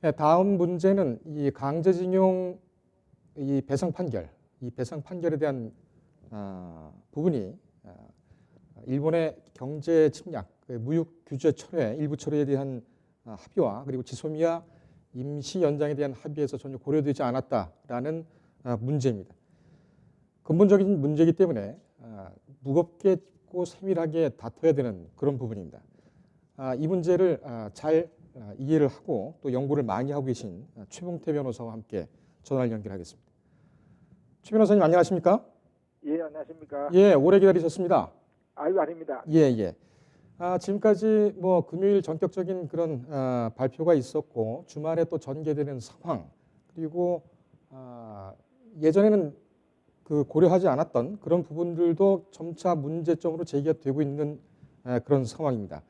네, 다음 문제는 이 강제징용 이 배상 판결에 대한 부분이 일본의 경제 침략, 무역 규제 철회, 일부 철회에 대한 합의와 그리고 지소미아 임시 연장에 대한 합의에서 전혀 고려되지 않았다라는 문제입니다. 근본적인 문제이기 때문에 무겁게 짚고 세밀하게 다퉈야 되는 그런 부분입니다. 이 문제를 잘 이해를 하고 또 연구를 많이 하고 계신 최봉태 변호사와 함께 전화를 연결하겠습니다. 최 변호사님 안녕하십니까? 예, 안녕하십니까? 예, 오래 기다리셨습니다. 아유, 아닙니다. 예, 예. 지금까지 뭐 금요일 전격적인 그런 발표가 있었고 주말에 또 전개되는 상황 그리고 예전에는 그 고려하지 않았던 그런 부분들도 점차 문제점으로 제기가 되고 있는 그런 상황입니다.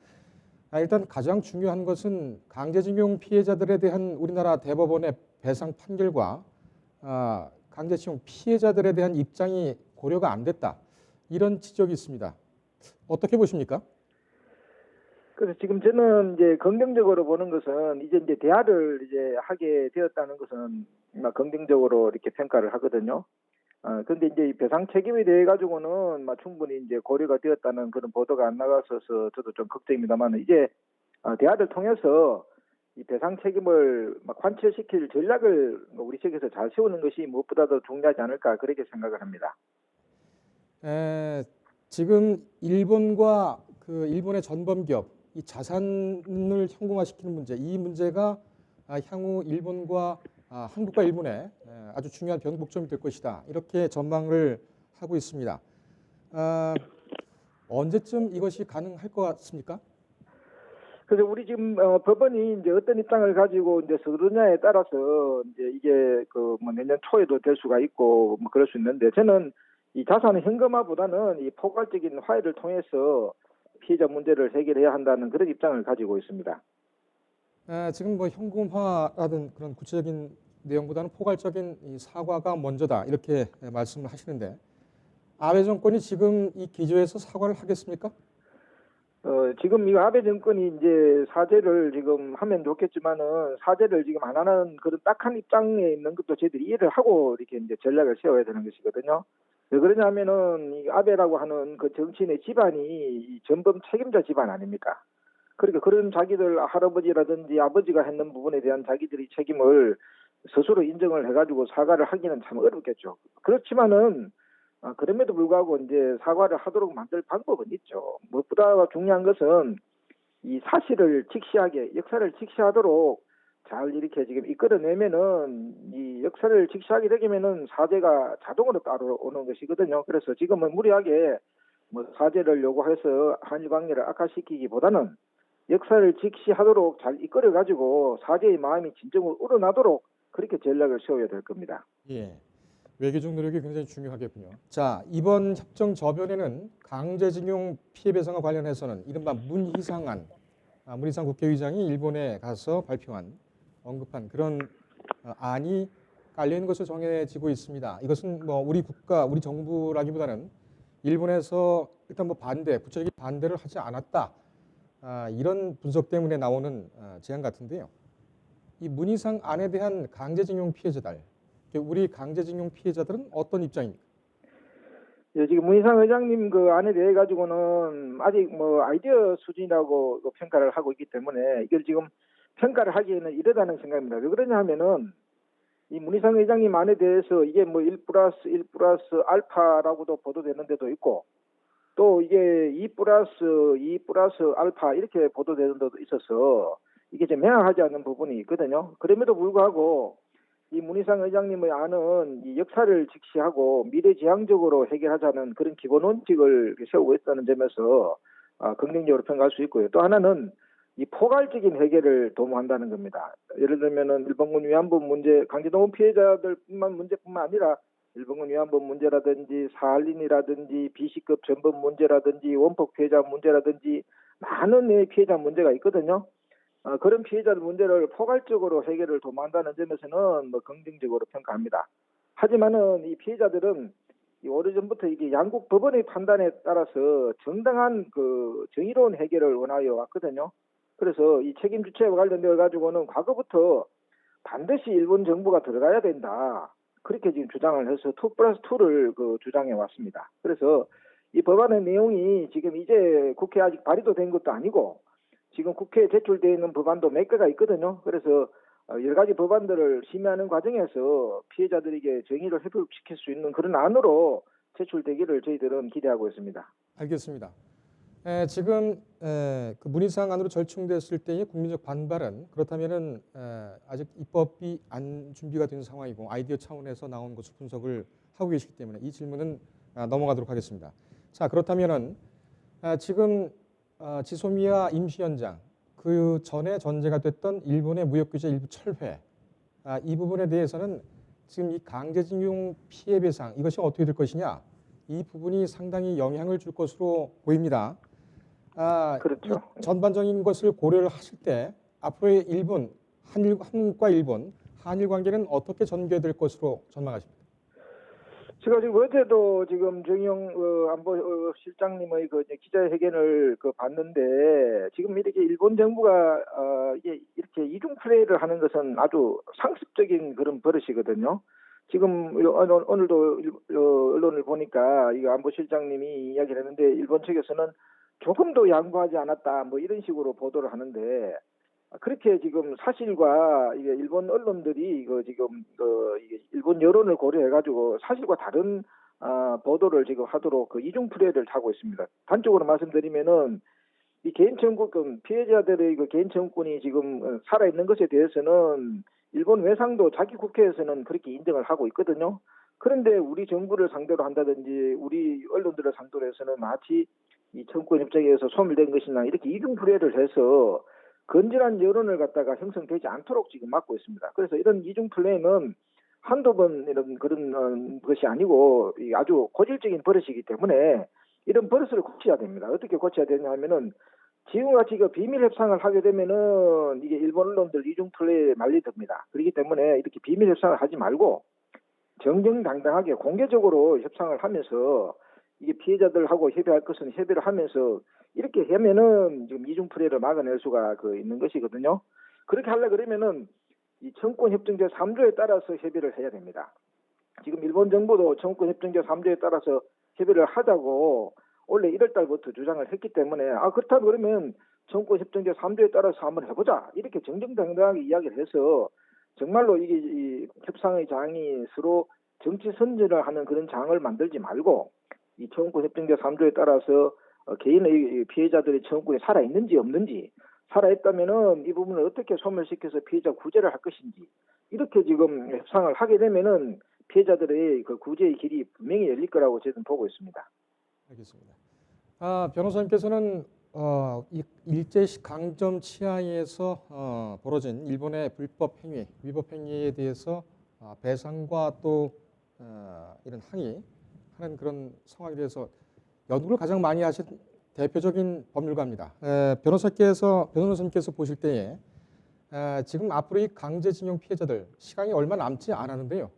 일단 가장 중요한 것은 강제징용 피해자들에 대한 우리나라 대법원의 배상 판결과 강제징용 피해자들에 대한 입장이 고려가 안 됐다. 이런 지적이 있습니다. 어떻게 보십니까? 그래서 지금 저는 이제 긍정적으로 보는 것은 이제 대화를 이제 하게 되었다는 것은 긍정적으로 이렇게 평가를 하거든요. 그런데 이제 이 배상 책임에 대해 가지고는 충분히 이제 고려가 되었다는 그런 보도가 안 나갔어서 저도 좀 걱정입니다만 이제 대화를 통해서 이 배상 책임을 관철시킬 전략을 우리 측에서 잘 세우는 것이 무엇보다도 중요하지 않을까 그렇게 생각을 합니다. 지금 일본과 그 일본의 전범기업 이 자산을 현금화시키는 문제, 이 문제가 향후 일본과 한국과 일본의 아주 중요한 변곡점이 될 것이다. 이렇게 전망을 하고 있습니다. 언제쯤 이것이 가능할 것 같습니까? 그래서 우리 지금 법원이 이제 어떤 입장을 가지고 이제 서두르냐에 따라서 이제 이게 그 뭐 내년 초에도 될 수가 있고 뭐 그럴 수 있는데 저는 이 자산 현금화보다는 이 포괄적인 화해를 통해서 피해자 문제를 해결해야 한다는 그런 입장을 가지고 있습니다. 지금 뭐 현금화라든 그런 구체적인 내용보다는 포괄적인 이 사과가 먼저다 이렇게 말씀을 하시는데 아베 정권이 지금 이 기조에서 사과를 하겠습니까? 지금 이 아베 정권이 이제 사죄를 지금 하면 좋겠지만은 사죄를 지금 안 하는 그런 딱한 입장에 있는 것도 저희들이 이해를 하고 이렇게 이제 전략을 세워야 되는 것이거든요. 왜 그러냐면은 이 아베라고 하는 그 정치인의 집안이 이 전범 책임자 집안 아닙니까? 그러니까 그런 자기들 할아버지라든지 아버지가 했는 부분에 대한 자기들이 책임을 스스로 인정을 해가지고 사과를 하기는 참 어렵겠죠. 그렇지만은 그럼에도 불구하고 이제 사과를 하도록 만들 방법은 있죠. 무엇보다 중요한 것은 이 사실을 직시하게 역사를 직시하도록 잘 이렇게 지금 이끌어내면은 이 역사를 직시하게 되면은 사죄가 자동으로 따라오는 것이거든요. 그래서 지금은 무리하게 뭐 사죄를 요구해서 한일 관계를 악화시키기보다는 역사를 직시하도록 잘 이끌어 가지고 사죄의 마음이 진정으로 우러나도록 그렇게 전략을 세워야 될 겁니다. 예. 외교적 노력이 굉장히 중요하겠군요. 자, 이번 협정 저변에는 강제징용 피해 배상과 관련해서는 이른바 문희상안, 문희상 국회의장이 일본에 가서 언급한 그런 안이 깔려 있는 것으로 정해지고 있습니다. 이것은 뭐 우리 국가, 우리 정부라기보다는 일본에서 일단 뭐 구체적인 반대를 하지 않았다. 이런 분석 때문에 나오는 제안 같은데요. 이 문희상 안에 대한 강제징용 피해자들, 우리 강제징용 피해자들은 어떤 입장입니까? 예, 지금 문희상 의장님 그 안에 대해 가지고는 아직 뭐 아이디어 수준이라고 평가를 하고 있기 때문에 이걸 지금 평가를 하기에는 이르다는 생각입니다. 왜 그러냐 하면은 이 문희상 의장님 안에 대해서 이게 뭐 1+1+ 알파라고도 보도되는 데도 있고 또 이게 2+2+ 알파 이렇게 보도되는 데도 있어서 이게 좀 명확하지 않은 부분이 있거든요. 그럼에도 불구하고 이 문희상 의장님의 안은 이 역사를 직시하고 미래지향적으로 해결하자는 그런 기본 원칙을 세우고 있다는 점에서 긍정적으로 평가할 수 있고요. 또 하나는 이 포괄적인 해결을 도모한다는 겁니다. 예를 들면은 일본군 위안부 문제, 강제동원 피해자들뿐만 문제뿐만 아니라 일본군 위안부 문제라든지 사할린이라든지 비시급 전범 문제라든지 원폭 피해자 문제라든지 많은 피해자 문제가 있거든요. 그런 피해자들 문제를 포괄적으로 해결을 도모한다는 점에서는 뭐 긍정적으로 평가합니다. 하지만은 이 피해자들은 이 오래전부터 이게 양국 법원의 판단에 따라서 정당한 그 정의로운 해결을 원하여 왔거든요. 그래서 이 책임 주체와 관련되어 가지고는 과거부터 반드시 일본 정부가 들어가야 된다. 그렇게 지금 주장을 해서 2+2를 그 주장해 왔습니다. 그래서 이 법안의 내용이 지금 이제 국회에 아직 발의도 된 것도 아니고 지금 국회에 제출되어 있는 법안도 몇 개가 있거든요. 그래서 여러 가지 법안들을 심의하는 과정에서 피해자들에게 정의를 회복시킬 수 있는 그런 안으로 제출되기를 저희들은 기대하고 있습니다. 알겠습니다. 지금 그 문희상 안으로 절충됐을 때의 국민적 반발은 그렇다면은 아직 입법이 안 준비가 된 상황이고 아이디어 차원에서 나온 것을 분석을 하고 계시기 때문에 이 질문은 넘어가도록 하겠습니다. 자, 그렇다면은 지금 지소미아 임시위원장 그 전에 전제가 됐던 일본의 무역규제 일부 철회 이 부분에 대해서는 지금 이 강제징용 피해 배상 이것이 어떻게 될 것이냐 이 부분이 상당히 영향을 줄 것으로 보입니다. 그렇죠. 이 전반적인 것을 고려를 하실 때 앞으로의 일본, 한국과 일본, 한일 관계는 어떻게 전개될 것으로 전망하십니까? 제가 지금 어제도 지금 정영 안보 실장님의 그 이제 기자회견을 그 봤는데 지금 이렇게 일본 정부가 이게 이렇게 이중 플레이를 하는 것은 아주 상습적인 그런 버릇이거든요. 지금 오늘도 언론을 보니까 이거 안보실장님이 이야기를 했는데 일본 측에서는 조금도 양보하지 않았다 뭐 이런 식으로 보도를 하는데 그렇게 지금 사실과 이게 일본 언론들이 이거 지금 이게 일본 여론을 고려해가지고 사실과 다른 보도를 지금 하도록 그 이중 플레이를 하고 있습니다. 단적으로 말씀드리면은 이 개인 청구권 피해자들의 그 개인 청구권이 지금 살아 있는 것에 대해서는 일본 외상도 자기 국회에서는 그렇게 인정을 하고 있거든요. 그런데 우리 정부를 상대로 한다든지 우리 언론들을 상대로 해서는 마치 이 청구권 협정에 의해서 소멸된 것이나 이렇게 이중 플레이를 해서 건전한 여론을 갖다가 형성되지 않도록 지금 막고 있습니다. 그래서 이런 이중 플레이는 한두 번 이런 그런 것이 아니고 아주 고질적인 버릇이기 때문에 이런 버릇을 고쳐야 됩니다. 어떻게 고쳐야 되냐면은 지금같이 그 비밀 협상을 하게 되면은 이게 일본 언론들 이중 플레이에 말리듭니다. 그렇기 때문에 이렇게 비밀 협상을 하지 말고 정정당당하게 공개적으로 협상을 하면서 이게 피해자들하고 협의할 것은 협의를 하면서 이렇게 하면은 지금 이중 플레이를 막아낼 수가 있는 것이거든요. 그렇게 하려 그러면은 이 청구권 협정제 3조에 따라서 협의를 해야 됩니다. 지금 일본 정부도 청구권 협정제 3조에 따라서 협의를 하자고 원래 1월 달부터 주장을 했기 때문에 그렇다면 그러면 청구권 협정제 3조에 따라서 한번 해보자 이렇게 정정당당하게 이야기를 해서 정말로 이게 이 협상의 장이 서로 정치 선전을 하는 그런 장을 만들지 말고 이 청구권 협정제 3조에 따라서 개인의 피해자들의 청구권이 살아있는지 없는지 살아있다면은 이 부분을 어떻게 소멸시켜서 피해자 구제를 할 것인지 이렇게 지금 협상을 하게 되면은 피해자들의 그 구제의 길이 분명히 열릴 거라고 저는 보고 있습니다. 알겠습니다. 변호사님께서는 이 일제시 강점 치하에서 벌어진 일본의 불법 행위, 위법 행위에 대해서 배상과 또 이런 항의하는 그런 상황에 대해서 연구를 가장 많이 하신 대표적인 법률가입니다. 변호사님께서 보실 때에 지금 앞으로 이 강제징용 피해자들 시간이 얼마 남지 않았는데요.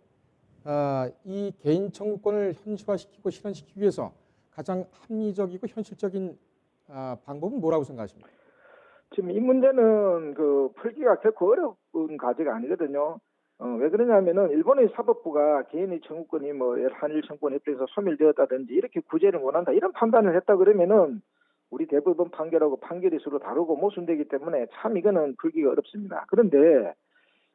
이 개인 청구권을 현실화시키고 실현시키기 위해서 가장 합리적이고 현실적인 방법은 뭐라고 생각하십니까? 지금 이 문제는 풀기가 결코 어려운 과제가 아니거든요. 왜 그러냐면은 일본의 사법부가 개인의 청구권이 한일 청구권 협정에서 소멸되었다든지 이렇게 구제를 원한다 이런 판단을 했다 그러면은 우리 대법원 판결하고 판결이 서로 다르고 모순되기 때문에 참 이거는 풀기가 어렵습니다. 그런데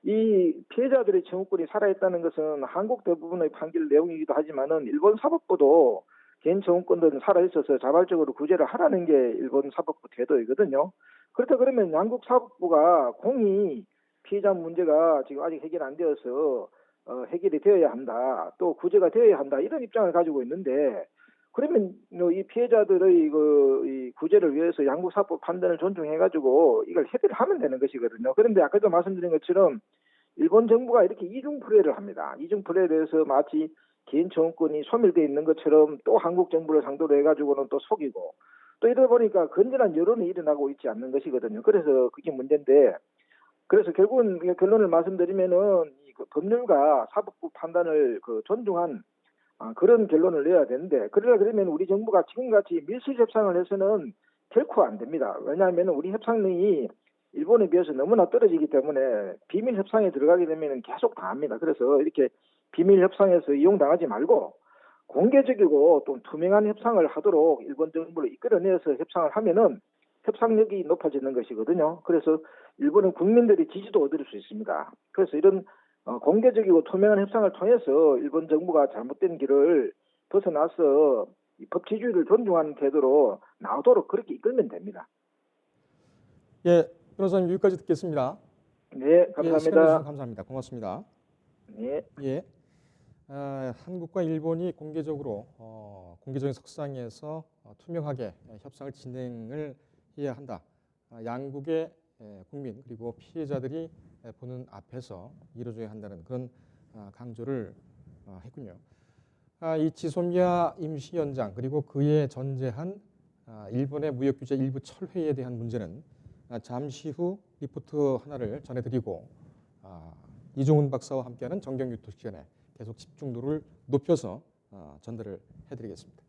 이 피해자들의 청구권이 살아있다는 것은 한국 대부분의 판결 내용이기도 하지만은 일본 사법부도 개인 청구권들은 살아있어서 자발적으로 구제를 하라는 게 일본 사법부 태도이거든요. 그렇다 그러면 양국 사법부가 공히 피해자 문제가 지금 아직 해결 안 되어서 해결이 되어야 한다. 또 구제가 되어야 한다. 이런 입장을 가지고 있는데 그러면 이 피해자들의 이 구제를 위해서 양국 사법 판단을 존중해가지고 이걸 협의를 하면 되는 것이거든요. 그런데 아까도 말씀드린 것처럼 일본 정부가 이렇게 이중 플레이를 합니다. 이중 플레이에 대해서 마치 개인 청구권이 소멸되어 있는 것처럼 또 한국 정부를 상대로 해가지고는 또 속이고 또 이러다 보니까 건전한 여론이 일어나고 있지 않는 것이거든요. 그래서 그게 문제인데 그래서 결국은 결론을 말씀드리면은 그 법률가 사법부 판단을 존중한 그런 결론을 내야 되는데 그러면 우리 정부가 지금같이 밀실 협상을 해서는 결코 안 됩니다. 왜냐하면 우리 협상력이 일본에 비해서 너무나 떨어지기 때문에 비밀 협상에 들어가게 되면 계속 당합니다. 그래서 이렇게 비밀 협상에서 이용당하지 말고 공개적이고 또 투명한 협상을 하도록 일본 정부를 이끌어내서 협상을 하면은 협상력이 높아지는 것이거든요. 그래서 일본은 국민들이 지지도 얻을 수 있습니다. 그래서 이런 공개적이고 투명한 협상을 통해서 일본 정부가 잘못된 길을 벗어나서 이 법치주의를 존중하는 태도로 나오도록 그렇게 이끌면 됩니다. 예, 변호사님 여기까지 듣겠습니다. 네, 예, 시간 감사합니다. 내주셔서 감사합니다. 고맙습니다. 네. 예, 한국과 일본이 공개적으로 공개적인 석상에서 투명하게 협상을 진행을 해야 한다. 양국의 국민 그리고 피해자들이 보는 앞에서 이루어져야 한다는 그런 강조를 했군요. 이 지소미아 임시위원장 그리고 그에 전제한 일본의 무역 규제 일부 철회에 대한 문제는 잠시 후 리포트 하나를 전해드리고 이종훈 박사와 함께하는 정경유토 시간에 계속 집중도를 높여서 전달을 해드리겠습니다.